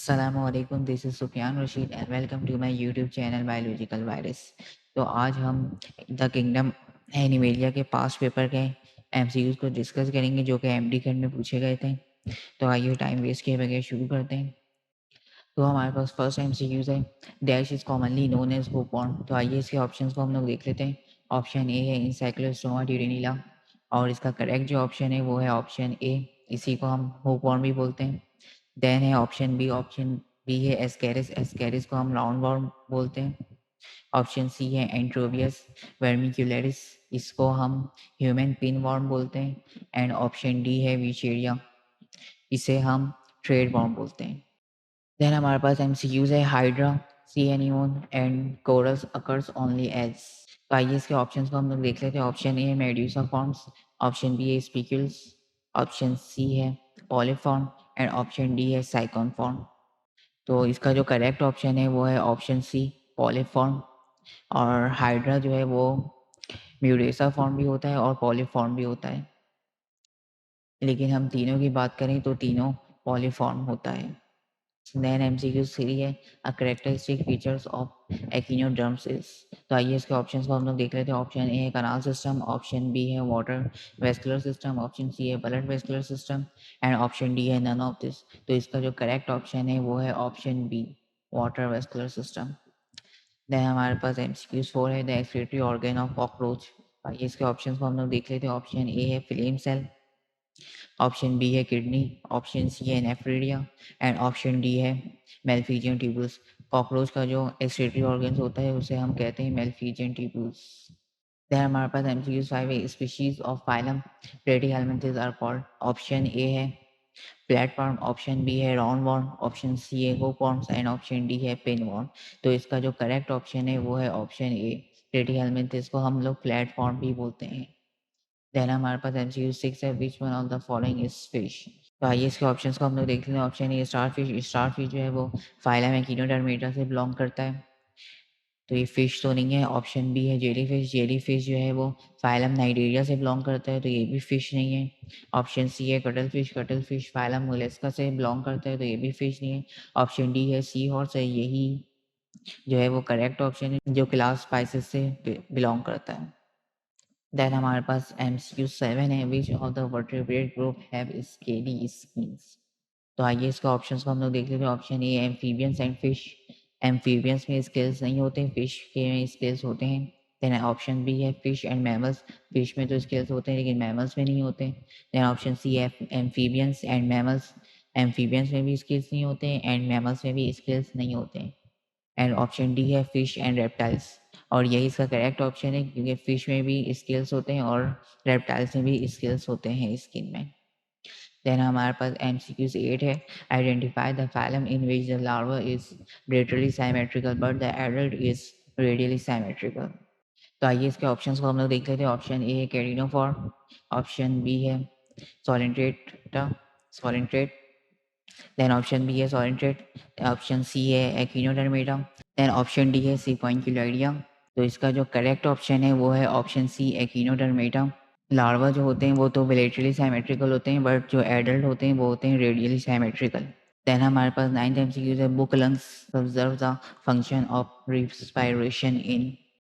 असलकुम this is Sufiyan Rashid and welcome to my YouTube channel biological virus. तो आज हम द किंगडम एनिमेलिया के पास्ट पेपर के एमसीक्यूज़ को डिस्कस करेंगे जो कि एमडी खंड में पूछे गए थे। तो आइए टाइम वेस्ट किए बगैर शुरू करते हैं। तो हमारे पास फर्स्ट एमसीक्यूज़ है, dash is commonly known as hookworm. तो आइए इसके ऑप्शंस को हम लोग देख लेते हैं। ऑप्शन ए है इंसाइक्लोस्टोमा ड्यूरेनिला और इसका करेक्ट जो ऑप्शन है वो है ऑप्शन ए, इसी को हम हुकवॉर्म भी बोलते हैं। देन है ऑप्शन बी है एस्केरिस, एस्केरिस को हम राउंड वॉर्म बोलते हैं। ऑप्शन सी है एंट्रोबियस वर्मिक्यूलरिस, इसको हम ह्यूमन पिन वॉर्म बोलते हैं। एंड ऑप्शन डी है विचेरिया, इसे हम ट्रेड वॉर्म बोलते हैं। देन हमारे पास एमसीक्यूज है hydra, sea anemone and corals occurs only as. तो आइए इसके ऑप्शंस को हम लोग देख लेते हैं। ऑप्शन ए है मेड्यूसा फॉर्म्स, ऑप्शन बी है स्पिक्यूल्स, ऑप्शन सी है पॉलीफॉर्म एंड ऑप्शन डी है साइकॉन फॉर्म। तो इसका जो करेक्ट ऑप्शन है वो है ऑप्शन सी पॉलीफॉर्म। और हाइड्रा जो है वो म्यूरेसा फॉर्म भी होता है और पॉलीफॉर्म भी होता है, लेकिन हम तीनों की बात करें तो तीनों पॉलीफॉर्म होता है। देन एमसीक्यू थ्री है a characteristic features of echinoderms is. तो आइए इसके ऑप्शंस को हम लोग देख लेते हैं। ऑप्शन ए है कनाल सिस्टम, ऑप्शन बी है water vascular system, option C है blood vascular system and option D है नन ऑफ दिस। तो इसका जो करेक्ट ऑप्शन है वो है option B, water vascular system. Then हमारे पास एमसीक्यू फोर है the excretory organ of cockroach. आइए इसके ऑप्शंस को हम लोग देख लेते हैं। ऑप्शन ए है फ्लेम सेल, ऑप्शन बी है किडनी, ऑप्शन सी है नेफ्रिडिया एंड ऑप्शन डी है मेलफिजियन ट्यूबुल्स। कॉकरोच का जो एक्सक्रीटरी ऑर्गन्स होता है उसे हम कहते हैं मेलफिजियन ट्यूबुल्स। देन हमारे पास एमसीक्यू फाइव है species of phylum Platyhelminthes are called. Option A है प्लेटफॉर्म, ऑप्शन बी है राउंड वॉर्म, ऑप्शन सी है हुकवॉर्म्स एंड ऑप्शन डी है पिन वॉर्म। तो इसका जो करेक्ट ऑप्शन है वो है ऑप्शन ए, प्लेटीहेल्मिंथेस को हम लोग प्लेटफॉर्म भी बोलते हैं। देन हमारे पास एमसीक्यू सिक्स है which one of the following is fish. तो आइए इसके ऑप्शंस को हम लोग देख लेते हैं। ऑप्शन ए स्टार फिश, स्टार फिश जो है वो फाइलम एकिनोडर्मेटा से बिलोंग करता है, तो ये फिश तो नहीं है। ऑप्शन बी है जेली फिश, जेली फिश जो है वो फाइलम नाइडेरिया से बिलोंग करता है, तो ये भी फिश नहीं है। ऑप्शन सी है कटल फिश फाइलम मोलस्का से बिलोंग करता है, तो ये भी फिश नहीं है। ऑप्शन डी है सी हॉर्स है, यही जो है वो करेक्ट ऑप्शन है जो क्लास स्पाइसेस से बिलोंग करता है। देन हमारे पास एमसीक्यू सेवन है which of the vertebrate group have scaly skins. तो आइए इसके ऑप्शंस को हम लोग देख लेते हैं। Option A amphibians and fish, amphibians में स्केल्स नहीं होते, फिश के में स्केल्स होते हैं। देन ऑप्शन बी है फिश एंड मैमल्स, फिश में तो स्केल्स होते हैं लेकिन मैमल्स में नहीं होते। देन ऑप्शन सी है एम्फीबियंस एंड मैमल्स, एम्फीबियंस में भी स्केल्स नहीं होते हैं एंड मैमल्स में भी स्केल्स नहीं होते हैं। एंड ऑप्शन डी है फिश एंड रेप्टाइल्स, और यही इसका करेक्ट ऑप्शन है क्योंकि फिश में भी स्केल्स होते हैं और रेप्टाइल्स में भी स्केल्स होते हैं स्किन में। देन हमारे पास एमसीक्यूज 8 है identify the phylum in which the larva is radially symmetrical but the adult is radially symmetrical. तो आइए इसके ऑप्शंस को हम लोग देख लेते हैं। ऑप्शन ए है कैरिनोफॉर, ऑप्शन बी है सोलिट्रेटा सोलिट्रेट, देन ऑप्शन बी है सोलिट्रेट, ऑप्शन सी है एक्विनोडर्मेटा, देन ऑप्शन डी है सीक्वेंकुलाइडिया। तो इसका जो करेक्ट ऑप्शन है वो है ऑप्शन सी एक्विनोडर्मेटा। लार्वा जो होते हैं वो तो बिलेटरली सिमेट्रिकल होते हैं बट जो एडल्ट होते हैं वो होते हैं रेडियली सिमेट्रिकल। देन हमारे पास नाइन्थ एमसीक्यू है book lungs observe the function of respiration in.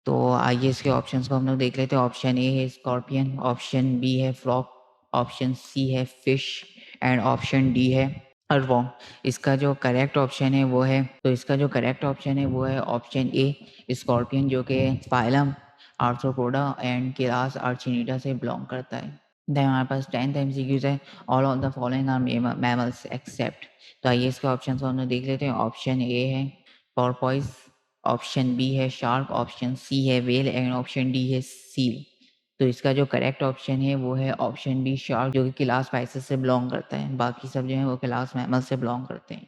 तो आइए इसके ऑप्शंस को हम लोग देख लेते हैं। ऑप्शन ए है स्कॉर्पियन, ऑप्शन बी है फ्रॉग, ऑप्शन सी है फिश एंड ऑप्शन डी है अर्वॉर्म। इसका जो करेक्ट ऑप्शन है वो है, तो इसका जो करेक्ट ऑप्शन है वो है ऑप्शन ए स्कॉर्पियन, जो कि phylum arthropoda and class arachnida से बिलोंग करता है। देन हमारे पास टेंथ एमसीक्यूज है all of the following are mammals except. तो आइए इसके ऑप्शन को हम लोग देख लेते हैं। ऑप्शन ए है पोर्पोइस, ऑप्शन बी है शार्क, ऑप्शन सी है व्हेल एंड ऑप्शन डी है सील। तो इसका जो करेक्ट ऑप्शन है वो है ऑप्शन बी शार्क, जो कि क्लास स्पाइसेस से बिलोंग करता है, बाकी सब जो है वो क्लास मैमल से बिलोंग करते हैं।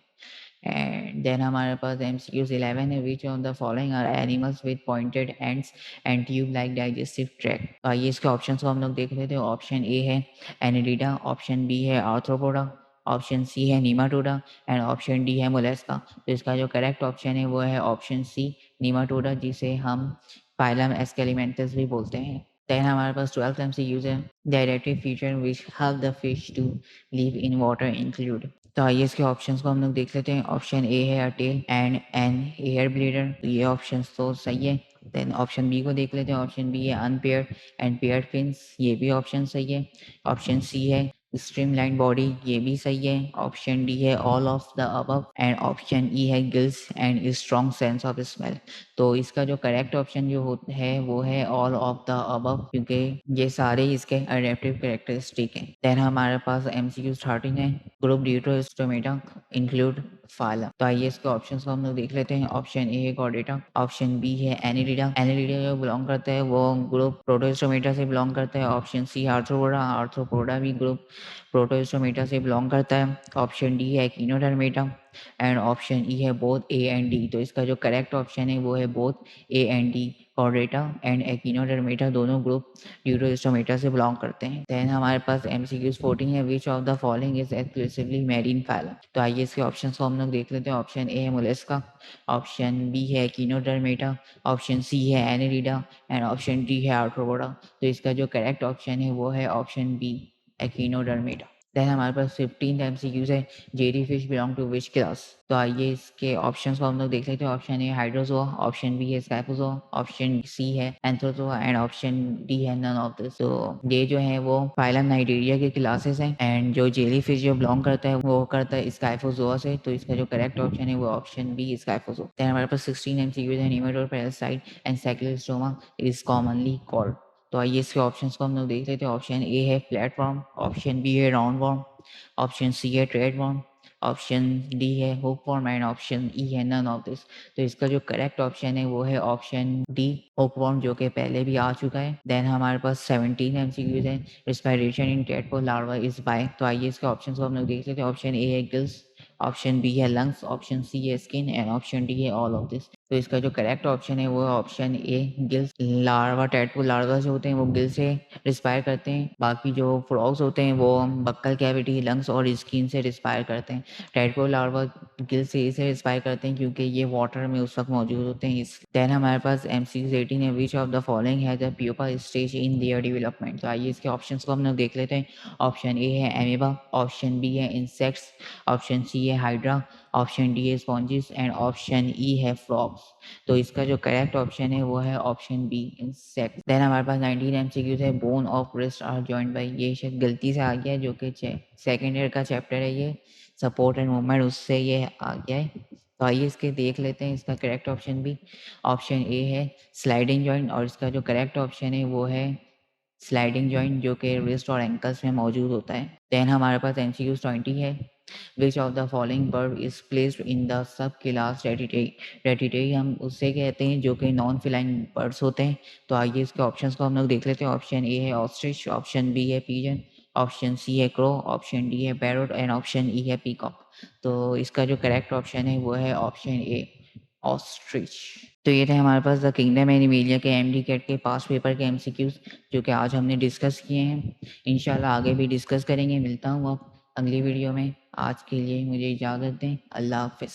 एंड देन हमारे पास एमसीक्यूज 11 है which of the following are animals with pointed ends and tube like digestive tract. आइए इसके ऑप्शन को हम लोग देख लेते हैं। ऑप्शन ए है एनिलिडा, ऑप्शन बी है आर्थ्रोपोडा, ऑप्शन सी है नीमाटोडा एंड ऑप्शन डी है मोलस्का। तो इसका जो करेक्ट ऑप्शन है वो है ऑप्शन सी नीमाटोडा, जिसे हम फाइलम एस्केलिमेंटस भी बोलते हैं। देन हमारे पास 12th एमसीक्यूज है directive feature which help the fish to live in water include. तो आइए इसके ऑप्शंस को हम लोग देख लेते हैं। ऑप्शन ए है a tail and an air bladder, तो ये ऑप्शंस तो सही है। देन ऑप्शन बी को देख लेते हैं। ऑप्शन बी है अनपेयर्ड एंड पेयर्ड फिन्स, ये भी ऑप्शन सही है। ऑप्शन सी है स्ट्रीमलाइन बॉडी, ये भी सही है। ऑप्शन डी है all of the above and option E है gills and strong sense of smell. तो इसका जो करेक्ट ऑप्शन है वो है ऑल ऑफ द अबव, क्योंकि ये सारे इसके अडेप्टिव कैरेक्टरिस्टिक हैं। देन हमारे पास एमसीक्यू स्टार्टिंग है। ग्रुप ड्यूटोस्टोमेटा इंक्लूड फाइलम, तो आइए इसके ऑप्शंस को हम लोग देख लेते हैं। ऑप्शन ए है कॉर्डेटा, ऑप्शन बी है एनिलिडा, एनिलिडा जो बिलोंग करता है वो ग्रुप प्रोटोस्टोमेटा से बिलोंग करता है। ऑप्शन सी आर्थ्रोपोडा, आर्थ्रोपोडा भी ग्रुप प्रोटोस्टोमेटा से बिलोंग करता है। ऑप्शन डी है एक्टिनोडर्मेटा एंड ऑप्शन ई है बोथ ए एंड डी, तो इसका जो करेक्ट ऑप्शन है वो है both A and D. Chordata and Echinodermata दोनों ग्रुप ड्यूटोस्टोमेटा से बिलोंग करते हैं। देन हमारे पास एमसीक्यूज 14 है। Which of the following is exclusively marine phylum, तो आइए इसके ऑप्शंस को हम लोग देख लेते हैं। ऑप्शन ए है मोलस्का, ऑप्शन बी है एक्टिनोडर्मेटा, ऑप्शन सी है एनिलिडा एंड ऑप्शन डी है आर्थ्रोपोडा। तो इसका जो करेक्ट ऑप्शन है वो है ऑप्शन बी एक्टिनोडर्मेटा। देन हमारे पास 15 एमसीक्यूज है। Jelly fish belong to which class, तो आइए इसके ऑप्शंस को हम लोग देख लेते हैं। Option A hydrozoa, option B है स्काइफोजोआ, ऑप्शन सी है एंथ्रोजोआ एंड ऑप्शन डी है नन ऑफ दिस। तो ये जो है वो फाइलम नाइडेरिया के क्लासेस हैं एंड जो जेली फिश जो बिलोंग करता है वो करता है स्काइफोजोआ से, तो इसका जो करेक्ट ऑप्शन है वो ऑप्शन बी स्काइफोजोआ। देन हमारे पास 16 एमसीक्यूज है। Nematode parasite and cyclostoma is commonly called, तो आइए इसके ऑप्शंस को हम लोग देख लेते हैं। ऑप्शन ए है प्लेटफॉर्म, ऑप्शन बी है राउंड वॉर्म, ऑप्शन सी है ट्रेड वॉर्म, ऑप्शन डी है hook warm and option E है नन ऑफ दिस। तो इसका जो करेक्ट ऑप्शन है वो है ऑप्शन डी हुक वॉर्म, जो कि पहले भी आ चुका है। देन हमारे पास 17 एमसीक्यूज है। Respiration in tadpole larva is by, तो आइए इसके ऑप्शंस को हम लोग देख लेते हैं। ऑप्शन ए है गिल्स, ऑप्शन बी है लंग्स, ऑप्शन सी है स्किन एंड ऑप्शन डी है ऑल ऑफ दिस। तो इसका जो करेक्ट ऑप्शन है वो है option A gills. Larva tadpole larva जो होते हैं वो गिल से रिस्पायर करते हैं, बाकी जो फ्रॉग्स होते हैं वो बक्कल कैविटी, लंग्स और स्किन से रिस्पायर करते हैं। टैडपोल लार्वा गिल से इसे रिस्पायर करते हैं क्योंकि ये वाटर में उस वक्त मौजूद होते हैं। इस देन हमारे पास एमसीक्यू 18 है। Which of the following has a pupa stage in their development, तो आइए इसके ऑप्शंस को हम लोग देख लेते हैं। ऑप्शन ए है एमीबा, ऑप्शन बी है इंसेक्ट्स, ऑप्शन सी है हाइड्रा, ऑप्शन डी है स्पॉन्जिस एंड ऑप्शन ई है फ्रॉग्स। तो इसका जो करेक्ट ऑप्शन है वो है ऑप्शन बी इंसेक्ट। देन हमारे पास 19 एमसीक्यूज है। Bone of wrist are joint by, ये शायद गलती से आ गया है जो कि सेकेंड ईयर का चैप्टर है, ये सपोर्ट एंड मूवमेंट उससे ये आ गया है। तो आइए इसके देख लेते हैं इसका करेक्ट ऑप्शन भी। ऑप्शन ए है स्लाइडिंग जॉइंट और इसका जो करेक्ट ऑप्शन है वो है स्लाइडिंग जॉइंट, जो कि रिस्ट और एंकल्स में मौजूद होता है। देन हमारे पास एमसीक्यूज 20 है। Which of the following bird is placed in the subclass Ratitae, Ratitae हम उससे कहते हैं जो कि नॉन फिलाइन बर्ड्स होते हैं। तो आइए इसके ऑप्शंस को हम लोग देख लेते हैं। ऑप्शन ए है ऑस्ट्रिच, ऑप्शन बी है पीजन, ऑप्शन सी है क्रो, ऑप्शन डी है पैरोट एंड ऑप्शन ई है पीकॉक। तो इसका जो करेक्ट ऑप्शन है वो है ऑप्शन ए ऑस्ट्रिच। तो ये थे हमारे पास द किंगडम एनिमेलिया के एमडी कैट के पास पेपर के एमसीक्यूज जो कि आज हमने डिस्कस किए हैं। इंशाल्लाह आगे भी डिस्कस करेंगे। मिलता हूँ अब अगली वीडियो में। आज के लिए मुझे इजाज़त दें। अल्लाह हाफ़िज़।